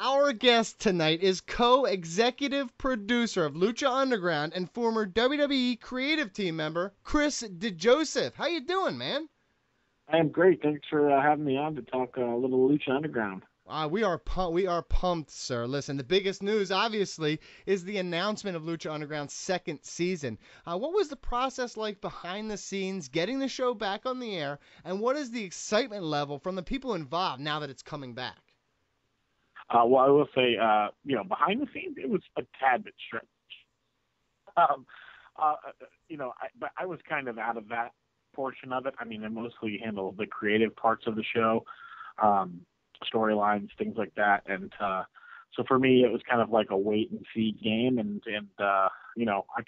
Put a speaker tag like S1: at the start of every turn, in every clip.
S1: Our guest tonight is co-executive producer of Lucha Underground and former WWE creative team member Chris DeJoseph. How you doing, man?
S2: I am great. Thanks for having me on to talk a little Lucha Underground.
S1: We are pumped, sir. Listen, the biggest news, obviously, is the announcement of Lucha Underground's second season. What was the process like behind the scenes, getting the show back on the air, and what is the excitement level from the people involved now that it's coming back?
S2: Well, I will say, behind the scenes, it was a tad bit strange. But I was kind of out of that portion of it. I mean, I mostly handle the creative parts of the show, storylines, things like that. And so for me, it was kind of like a wait and see game. And I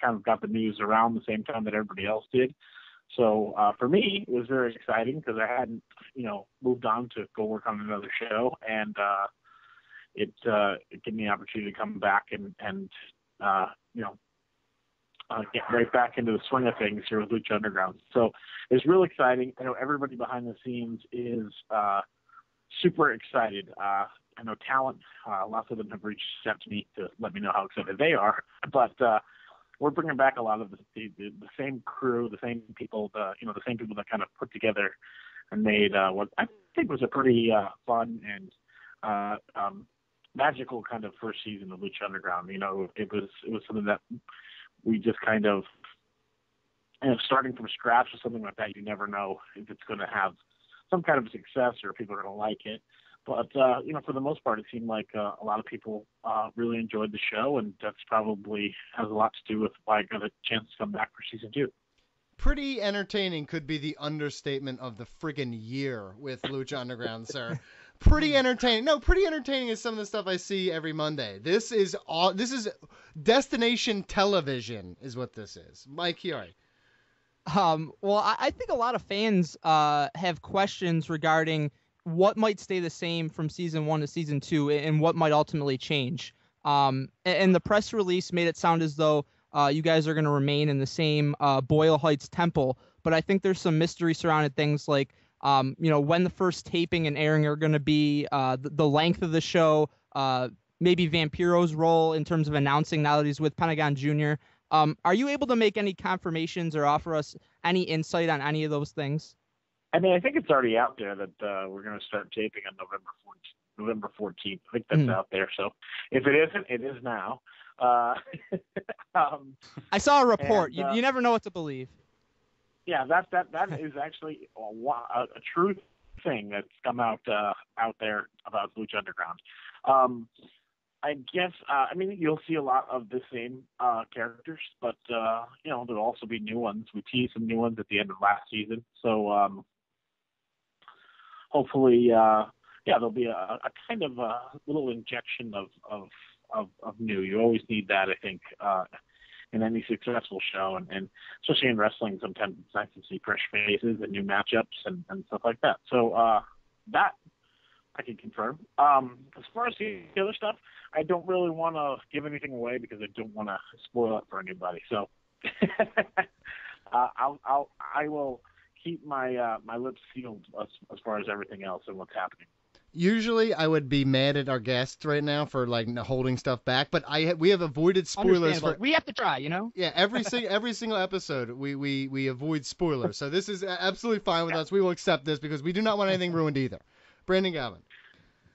S2: kind of got the news around the same time that everybody else did. So for me, it was very exciting because I hadn't, moved on to go work on another show. And it gave me the opportunity to come back and get right back into the swing of things here with Lucha Underground. So it's really exciting. I know everybody behind the scenes is super excited. I know talent, lots of them have reached out to me to let me know how excited they are. But we're bringing back a lot of the same crew, the same people, the same people that kind of put together and made what I think was a pretty fun and magical kind of first season of Lucha Underground. It was something that we just kind of, starting from scratch or something like that, you never know if it's going to have some kind of success or people are going to like it. But, for the most part, it seemed like a lot of people really enjoyed the show, and that's probably has a lot to do with why I got a chance to come back for season 2.
S1: Pretty entertaining could be the understatement of the friggin' year with Lucha Underground, sir. Pretty entertaining. No, pretty entertaining is some of the stuff I see every Monday. This is destination television is what this is. Mike Chiari.
S3: Well, I think a lot of fans have questions regarding what might stay the same from season 1 to season 2 and what might ultimately change. And the press release made it sound as though you guys are going to remain in the same Boyle Heights temple, but I think there's some mystery surrounding things like when the first taping and airing are going to be, the length of the show, maybe Vampiro's role in terms of announcing now that he's with Pentagon Jr. Are you able to make any confirmations or offer us any insight on any of those things?
S2: I mean, I think it's already out there that we're going to start taping on November 14th. I think that's out there. So if it isn't, it is now.
S3: I saw a report. You never know what to believe.
S2: Yeah, that is actually a true thing that's come out there about Lucha Underground. I guess you'll see a lot of the same characters, but there'll also be new ones. We teased some new ones at the end of last season, so hopefully, there'll be a kind of a little injection of new. You always need that, I think, in any successful show, and especially in wrestling, sometimes it's nice to see fresh faces and new matchups and stuff like that. So that I can confirm. As far as the other stuff, I don't really want to give anything away because I don't want to spoil it for anybody. So I will keep my lips sealed as far as everything else and what's happening.
S1: Usually, I would be mad at our guests right now for holding stuff back, but we have avoided spoilers.
S3: We have to try,
S1: Yeah, every single episode, we avoid spoilers. So this is absolutely fine with us. We will accept this because we do not want anything ruined either. Brandon Galvin.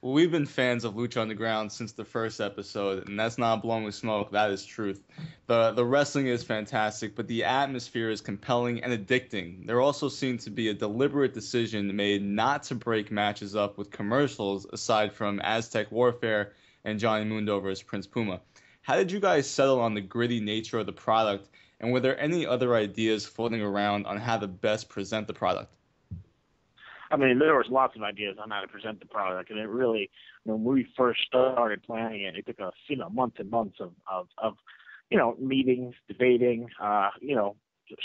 S4: Well, we've been fans of Lucha Underground since the first episode, and that's not blowing smoke. That is truth. The wrestling is fantastic, but the atmosphere is compelling and addicting. There also seemed to be a deliberate decision made not to break matches up with commercials, aside from Aztec Warfare and Johnny Mundo versus Prince Puma. How did you guys settle on the gritty nature of the product, and were there any other ideas floating around on how to best present the product?
S2: I mean, there was lots of ideas on how to present the product, and it really, when we first started planning it, it took us, months and months of meetings, debating,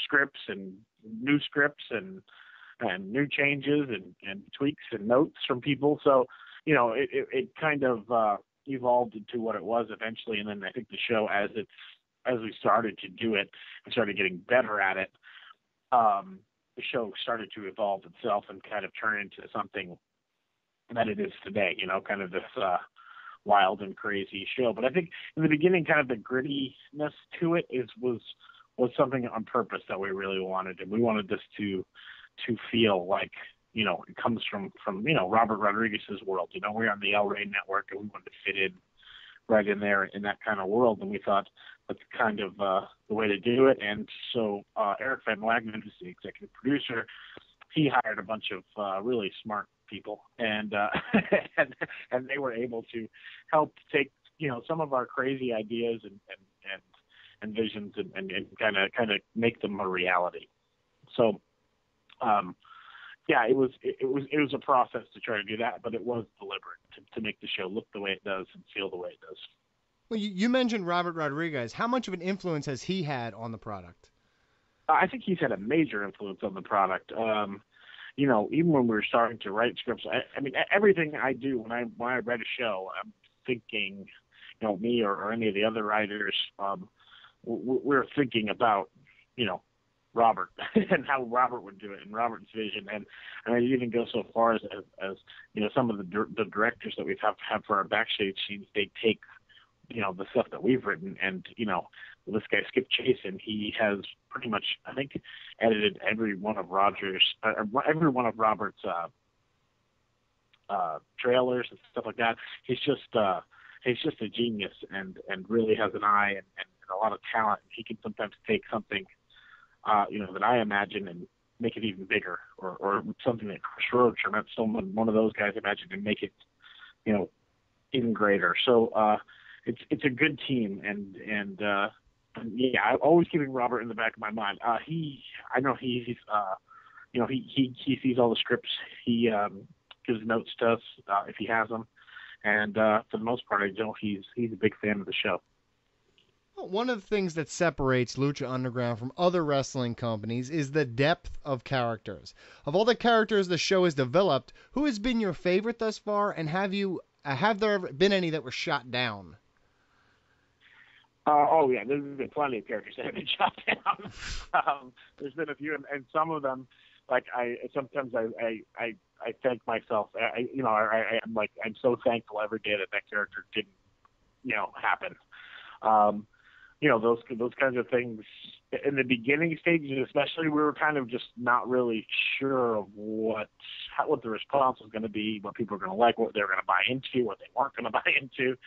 S2: scripts and new scripts and new changes and tweaks and notes from people. So, it kind of evolved into what it was eventually, and then I think the show, as we started to do it and started getting better at it, the show started to evolve itself and kind of turn into something that it is today, kind of this wild and crazy show. But I think in the beginning, kind of the grittiness to it was something on purpose that we really wanted, and we wanted this to feel like, you know, it comes from you know, Robert Rodriguez's world. You know, we're on the El Rey network, and we wanted to fit in right in there in that kind of world, and we thought that's kind of the way to do it. And so Eric Van Wagenen, who's the executive producer, he hired a bunch of really smart people, and and they were able to help take, you know, some of our crazy ideas and visions and kind of make them a reality. So yeah, it was a process to try to do that, but it was deliberate to make the show look the way it does and feel the way it does.
S1: Well, you mentioned Robert Rodriguez. How much of an influence has he had on the product?
S2: I think he's had a major influence on the product. You know, even when we were starting to write scripts, I mean, everything I do when I write a show, I'm thinking, you know, me or any of the other writers, we're thinking about, you know, Robert and how Robert would do it and Robert's vision. And I even go so far as you know, some of the directors that we've had for our backstage scenes, they take, you know, the stuff that we've written, and, you know, this guy Skip Chasen, he has pretty much, I think, edited every one of Robert's trailers and stuff like that. He's just a genius and really has an eye and a lot of talent. He can sometimes take something, you know, that I imagine and make it even bigger, or something that Chris Roach or Matt Stillman, one of those guys, imagined, and make it, you know, even greater. So it's a good team, and yeah, I'm always keeping Robert in the back of my mind. I know he's you know, he sees all the scripts. He gives notes to us if he has them, and for the most part, I know he's a big fan of the show.
S1: One of the things that separates Lucha Underground from other wrestling companies is the depth of characters. Of all the characters the show has developed, who has been your favorite thus far, and have there been any that were shot down?
S2: Oh yeah, there's been plenty of characters that have been shot down. There's been a few, and some of them, like I thank myself. I'm so thankful every day that character didn't, you know, happen. You know, those kinds of things in the beginning stages, especially, we were kind of just not really sure of what the response was going to be, what people were going to like, what they were going to buy into, what they weren't going to buy into.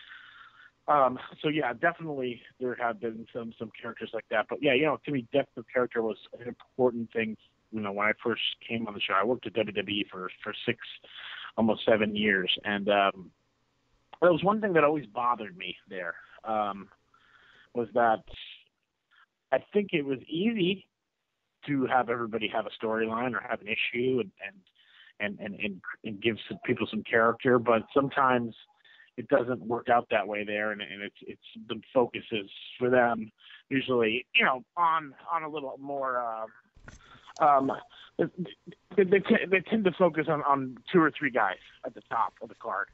S2: So yeah, definitely there have been some characters like that. But yeah, you know, to me, depth of character was an important thing. You know, when I first came on the show, I worked at WWE for almost 7 years, and there was one thing that always bothered me there. Was that I think it was easy to have everybody have a storyline or have an issue and give some people some character, but sometimes it doesn't work out that way there, and it's the focus is for them usually, you know, on a little more. They tend to focus on 2 or 3 guys at the top of the card,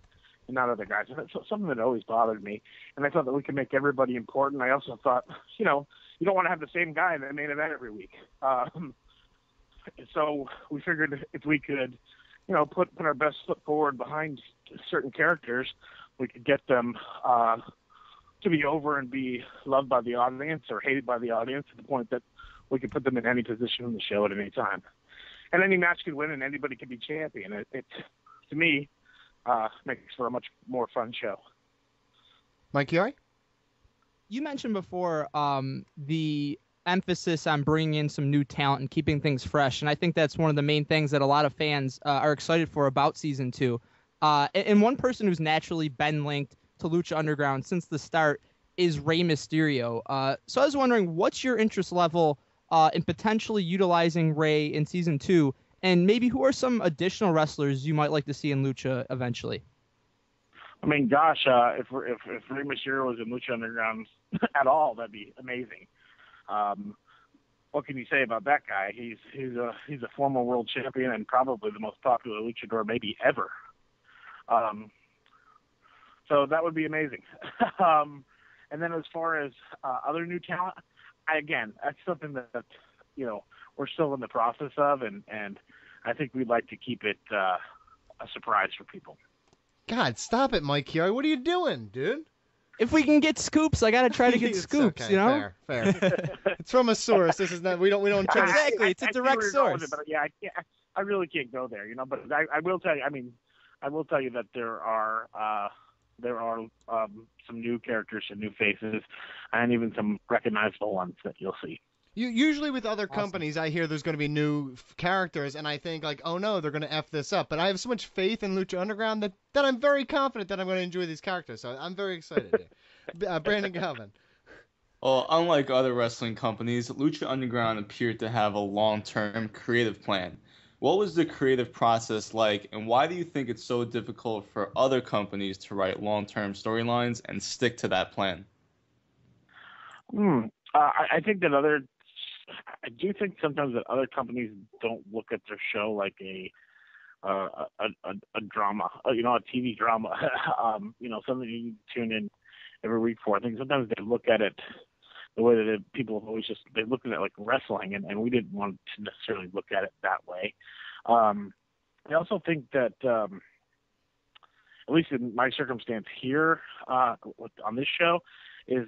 S2: and not other guys. And that's something that always bothered me. And I thought that we could make everybody important. I also thought, you know, you don't want to have the same guy in the main event every week. So we figured if we could, you know, put our best foot forward behind certain characters, we could get them to be over and be loved by the audience or hated by the audience to the point that we could put them in any position in the show at any time. And any match could win, and anybody could be champion. It to me, makes for a much more fun show.
S1: Mike Chiari?
S3: You mentioned before the emphasis on bringing in some new talent and keeping things fresh, and I think that's one of the main things that a lot of fans are excited for about Season 2. And one person who's naturally been linked to Lucha Underground since the start is Rey Mysterio. So I was wondering, what's your interest level in potentially utilizing Rey in Season 2, and maybe who are some additional wrestlers you might like to see in Lucha eventually?
S2: I mean, gosh, if Rey Mysterio was in Lucha Underground at all, that'd be amazing. What can you say about that guy? He's a former world champion and probably the most popular luchador maybe ever. So that would be amazing. And then as far as other new talent, that's something that you know, we're still in the process of, and I think we'd like to keep it a surprise for people.
S1: God, stop it, Mike Chiari. What are you doing, dude?
S3: If we can get scoops, I gotta try to get
S1: It's
S3: scoops.
S1: okay,
S3: You know.
S1: Fair. It's from a source. This is not. We don't try to.
S3: Exactly. It's a
S2: I see
S3: direct
S2: where you're going with
S3: source.
S2: it, but yeah, I really can't go there, But I will tell you. I mean, I will tell you that there are some new characters, some new faces, and even some recognizable ones that you'll see.
S1: Usually with other companies, I hear there's going to be new characters, and I think like, oh no, they're going to F this up. But I have so much faith in Lucha Underground that I'm very confident that I'm going to enjoy these characters. So I'm very excited. Brandon Galvin.
S4: Well, unlike other wrestling companies, Lucha Underground appeared to have a long-term creative plan. What was the creative process like, and why do you think it's so difficult for other companies to write long-term storylines and stick to that plan?
S2: I do think sometimes that other companies don't look at their show like a drama, a TV drama, something you tune in every week for. I think sometimes they look at it the way that people have always they look at it like wrestling, and we didn't want to necessarily look at it that way. I also think that, at least in my circumstance here on this show, is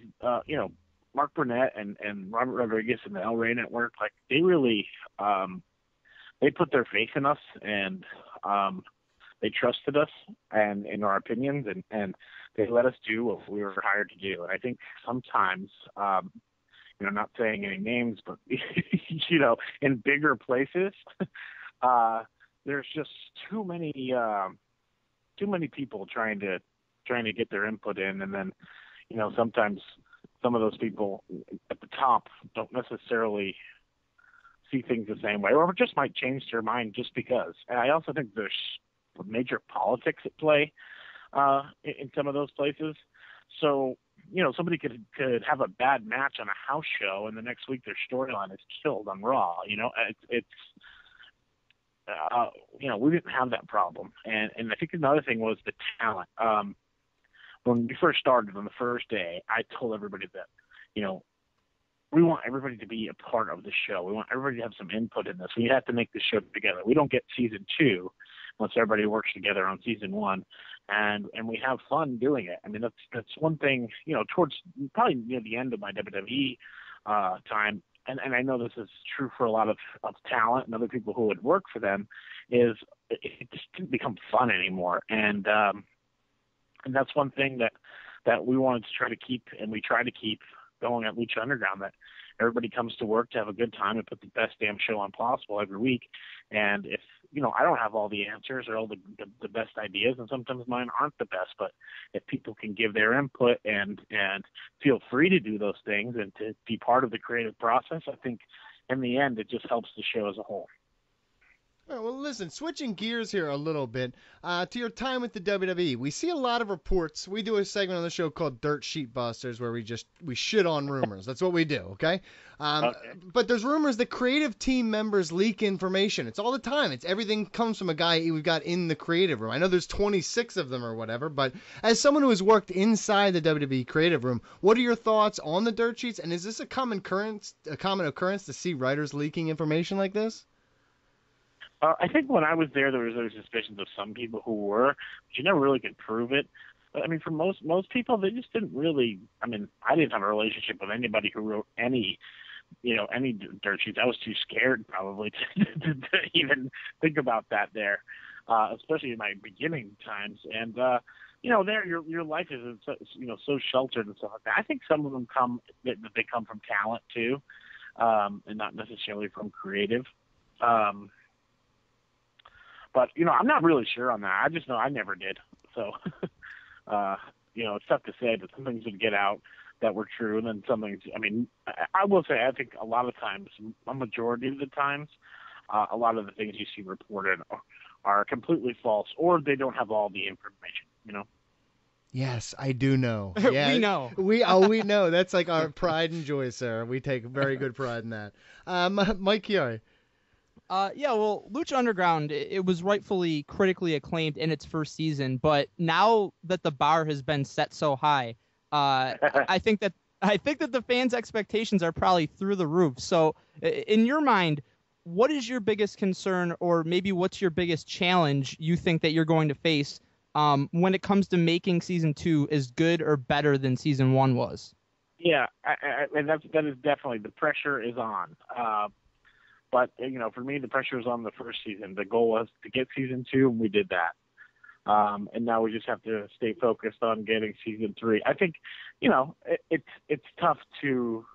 S2: Mark Burnett and Robert Rodriguez and the El Rey Network, like they really they put their faith in us, and they trusted us and in our opinions, and they let us do what we were hired to do. And I think sometimes, not saying any names, but in bigger places, there's just too many people trying to get their input in, and then sometimes some of those people at the top don't necessarily see things the same way, or just might change their mind just because. And I also think there's major politics at play in some of those places. So, somebody could have a bad match on a house show, and the next week their storyline is killed on Raw. We didn't have that problem. And I think another thing was the talent. When we first started on the first day, I told everybody that, we want everybody to be a part of the show. We want everybody to have some input in this. We have to make this show together. We don't get season 2 once everybody works together on season 1, and we have fun doing it. I mean, that's one thing, towards probably near the end of my WWE time, and I know this is true for a lot of talent and other people who would work for them, is it just didn't become fun anymore. And that's one thing that we wanted to try to keep, and we try to keep going at Lucha Underground, that everybody comes to work to have a good time and put the best damn show on possible every week. And if, I don't have all the answers or all the best ideas, and sometimes mine aren't the best, but if people can give their input and feel free to do those things and to be part of the creative process, I think in the end, it just helps the show as a whole.
S1: All right, well, listen, switching gears here a little bit to your time with the WWE. We see a lot of reports. We do a segment on the show called Dirt Sheet Busters where we shit on rumors. That's what we do, okay? But there's rumors that creative team members leak information. It's all the time. Everything comes from a guy we've got in the creative room. I know there's 26 of them or whatever, but as someone who has worked inside the WWE creative room, what are your thoughts on the dirt sheets? And is this a common occurrence to see writers leaking information like this?
S2: I think when I was there was suspicions of some people who were, but you never really could prove it. But I mean, for most people, they just didn't really. I mean, I didn't have a relationship with anybody who wrote any dirt sheets. I was too scared probably to even think about that there, especially in my beginning times. And there your life is so sheltered and stuff like that. I think some of them they come from talent too, and not necessarily from creative. But, I'm not really sure on that. I just know I never did. So, it's tough to say, but some things would get out that were true. And then some things, I will say, I think a lot of times, a majority of the times, a lot of the things you see reported are completely false, or they don't have all the information,
S1: Yes, I do know.
S3: Yeah, we know.
S1: We know. That's like our pride and joy, sir. We take very good pride in that. Mike Chiari.
S3: Well, Lucha Underground, it was rightfully critically acclaimed in its first season, but now that the bar has been set so high, I think that the fans' expectations are probably through the roof. So, in your mind, what is your biggest concern, or maybe what's your biggest challenge you think that you're going to face when it comes to making season 2 as good or better than season 1 was?
S2: Yeah, and that is definitely, the pressure is on. But for me, the pressure was on the first season. The goal was to get season 2, and we did that. And now we just have to stay focused on getting season 3. I think, it's tough to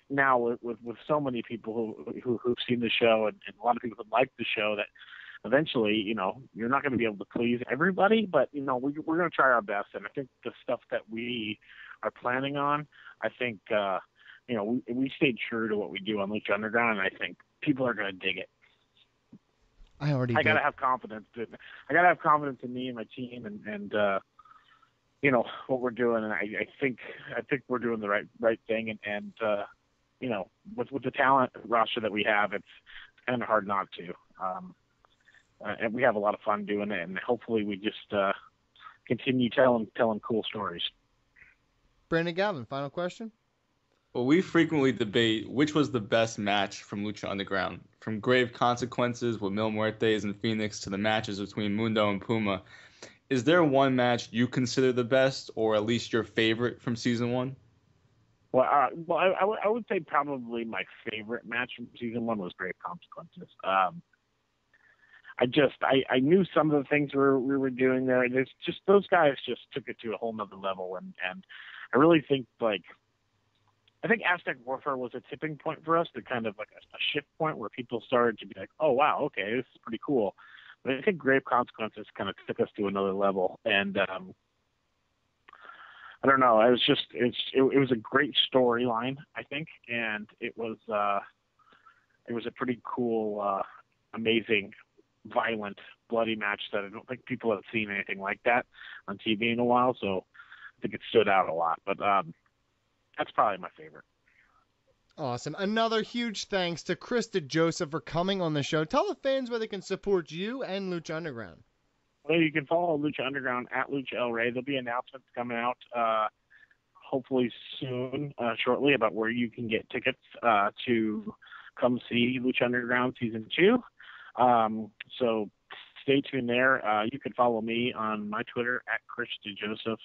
S2: now with so many people who've seen the show and a lot of people who like the show that eventually, you're not going to be able to please everybody, but we're going to try our best. And I think the stuff that we are planning on, I think, we stayed true to what we do on Lucha Underground, and I think people are going to dig it. I gotta have confidence. I gotta have confidence in me and my team, and what we're doing. And I think we're doing the right thing. And with the talent roster that we have, it's kind of hard not to. And we have a lot of fun doing it. And hopefully, we just continue telling cool stories.
S1: Brandon Galvin, final question.
S4: Well, we frequently debate which was the best match from Lucha Underground. From Grave Consequences with Mil Muertes and Phoenix to the matches between Mundo and Puma. Is there one match you consider the best, or at least your favorite from season 1?
S2: Well, I would say probably my favorite match from season 1 was Grave Consequences. I knew some of the things we were doing there. There's just, those guys just took it to a whole nother level, and I really think I think Aztec Warfare was a tipping point for us, to kind of like a shift point where people started to be like, oh, wow, okay, this is pretty cool. But I think Grave Consequences kind of took us to another level. And I don't know, it was a great storyline, I think. And it was a pretty cool, amazing, violent, bloody match that I don't think people have seen anything like that on TV in a while. So I think it stood out a lot. But that's probably my favorite.
S1: Awesome. Another huge thanks to Chris DeJoseph for coming on the show. Tell the fans where they can support you and Lucha Underground.
S2: Well, you can follow Lucha Underground at Lucha El Rey. There'll be announcements coming out hopefully soon, shortly, about where you can get tickets to come see Lucha Underground Season 2. So stay tuned there. You can follow me on my Twitter at Chris DeJoseph.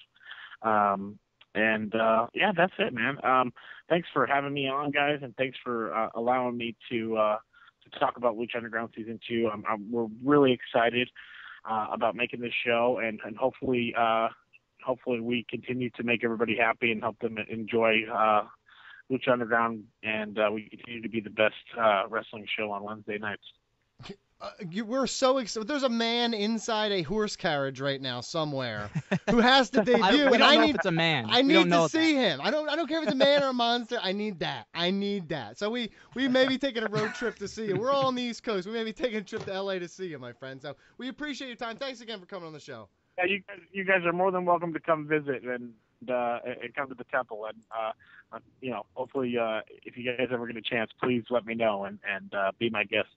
S2: And that's it, man. Thanks for having me on, guys, and thanks for allowing me to talk about Lucha Underground Season 2. We're really excited about making this show, and hopefully we continue to make everybody happy and help them enjoy Lucha Underground, and we continue to be the best wrestling show on Wednesday nights.
S1: We're so excited. There's a man inside a horse carriage right now somewhere who has to debut.
S3: We don't know if it's a man.
S1: I need to see him. I don't care if it's a man or a monster. I need that. So we may be taking a road trip to see you. We're all on the East Coast. We may be taking a trip to LA to see you, my friend. So we appreciate your time. Thanks again for coming on the show.
S2: Yeah, you guys are more than welcome to come visit and come to the temple. And hopefully, if you guys ever get a chance, please let me know and be my guest.